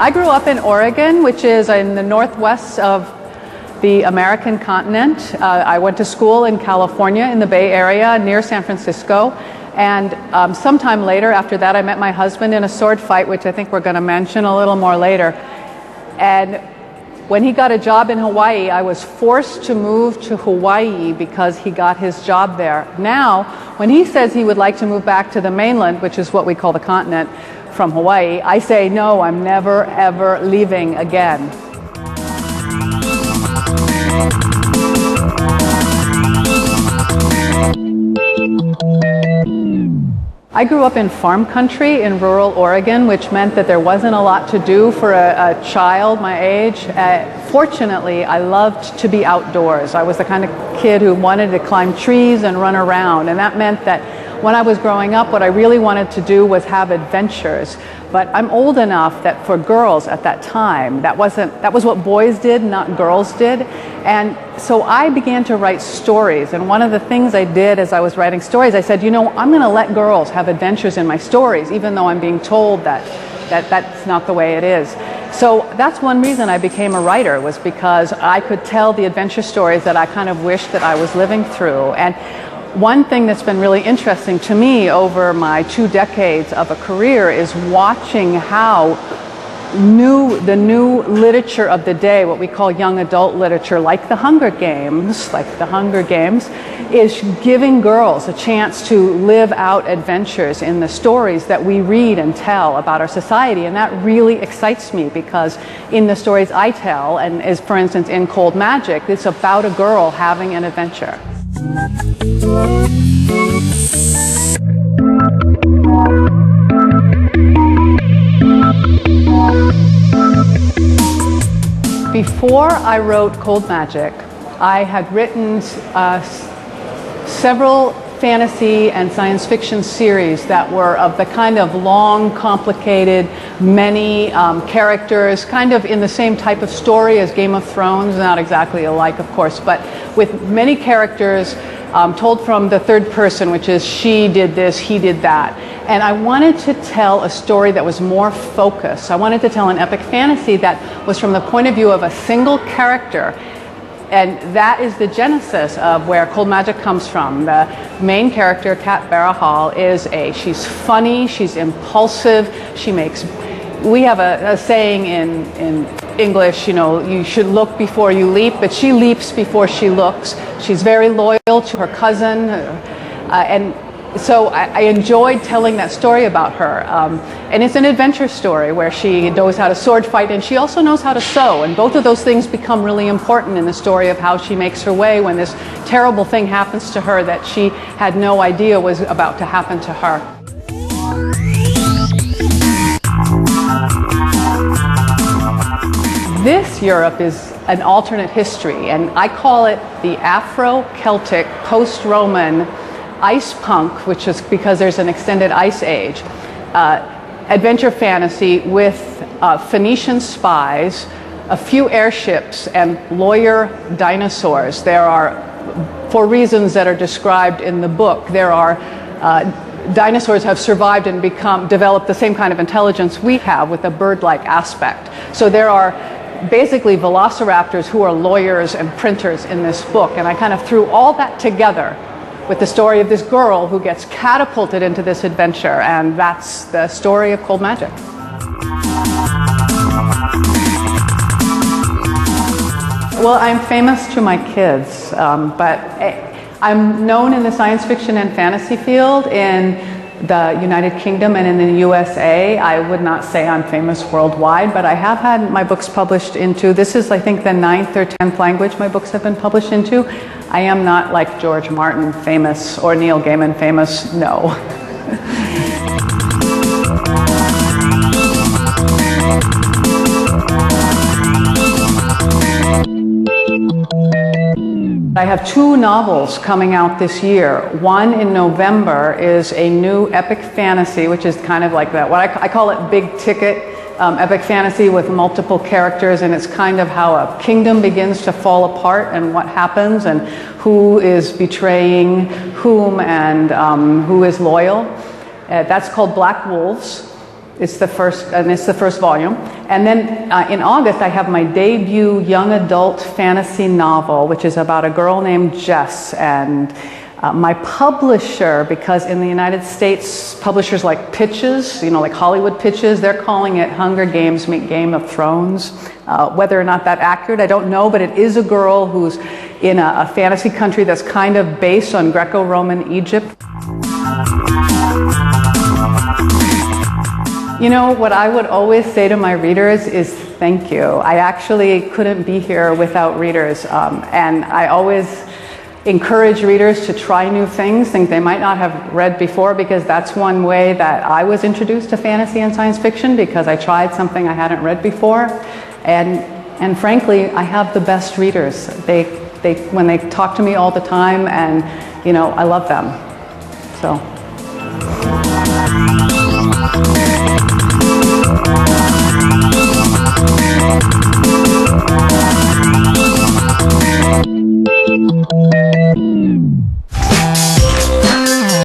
I grew up in Oregon, which is in the northwest of the American continent. I went to school in California in the Bay Area near San Francisco. And sometime later, after that, I met my husband in a sword fight, which I think we're going to mention a little more later. And when he got a job in Hawaii, I was forced to move to Hawaii because he got his job there. Now, when he says he would like to move back to the mainland, which is what we call the continent, from Hawaii, I say, no, I'm never, ever leaving again. I grew up in farm country in rural Oregon, which meant that there wasn't a lot to do for a child my age. Fortunately, I loved to be outdoors. I was the kind of kid who wanted to climb trees and run around, and that meant that when I was growing up, what I really wanted to do was have adventures. But I'm old enough that for girls at that time, that was what boys did, not girls did. And so I began to write stories. And one of the things I did as I was writing stories, I said, you know, I'm going to let girls have adventures in my stories, even though I'm being told that that's not the way it is. So that's one reason I became a writer, was because I could tell the adventure stories that I kind of wished that I was living through. And one thing that's been really interesting to me over my 2 decades of a career is watching how the new literature of the day, what we call young adult literature, like the Hunger Games, is giving girls a chance to live out adventures in the stories that we read and tell about our society. And that really excites me, because in the stories I tell, and as for instance in Cold Magic, it's about a girl having an adventure. Before I wrote Cold Magic, I had written several fantasy and science fiction series that were of the kind of long, complicated, many characters, kind of in the same type of story as Game of Thrones, not exactly alike, of course, but with many characters told from the third person, which is she did this, he did that. And I wanted to tell a story that was more focused. I wanted to tell an epic fantasy that was from the point of view of a single character. And that is the genesis of where Cold Magic comes from. The main character, Kat Barahal, she's funny, she's impulsive, we have a saying in English, you know, you should look before you leap, but she leaps before she looks. She's very loyal to her cousin, and so I enjoyed telling that story about her. And it's an adventure story where she knows how to sword fight, and she also knows how to sew, and both of those things become really important in the story of how she makes her way when this terrible thing happens to her that she had no idea was about to happen to her. This Europe is an alternate history, and I call it the Afro-Celtic, post-Roman ice punk, which is because there's an extended ice age, adventure fantasy with Phoenician spies, a few airships, and lawyer dinosaurs. There are, for reasons that are described in the book, there are dinosaurs have survived and developed the same kind of intelligence we have, with a bird-like aspect. So there are basically velociraptors who are lawyers and printers in this book, and I kind of threw all that together with the story of this girl who gets catapulted into this adventure, and that's the story of Cold Magic. Well, I'm famous to my kids, but I'm known in the science fiction and fantasy field in the United Kingdom and in the USA. I would not say I'm famous worldwide, but I have had my books published into, this is I think the 9th or 10th language my books have been published into. I am not like George Martin famous or Neil Gaiman famous, no. I have 2 novels coming out this year. One in November is a new epic fantasy, which is kind of like that. I call it big ticket epic fantasy with multiple characters, and it's kind of how a kingdom begins to fall apart and what happens and who is betraying whom and who is loyal. That's called Black Wolves. It's the first volume. And then in August, I have my debut young adult fantasy novel, which is about a girl named Jess. And my publisher, because in the United States, publishers like pitches, like Hollywood pitches, they're calling it Hunger Games meet Game of Thrones. Whether or not that's accurate, I don't know, but it is a girl who's in a fantasy country that's kind of based on Greco-Roman Egypt. What I would always say to my readers is thank you. I actually couldn't be here without readers, and I always encourage readers to try new things they might not have read before, because that's one way that I was introduced to fantasy and science fiction, because I tried something I hadn't read before. And frankly, I have the best readers. When they talk to me all the time, and I love them. So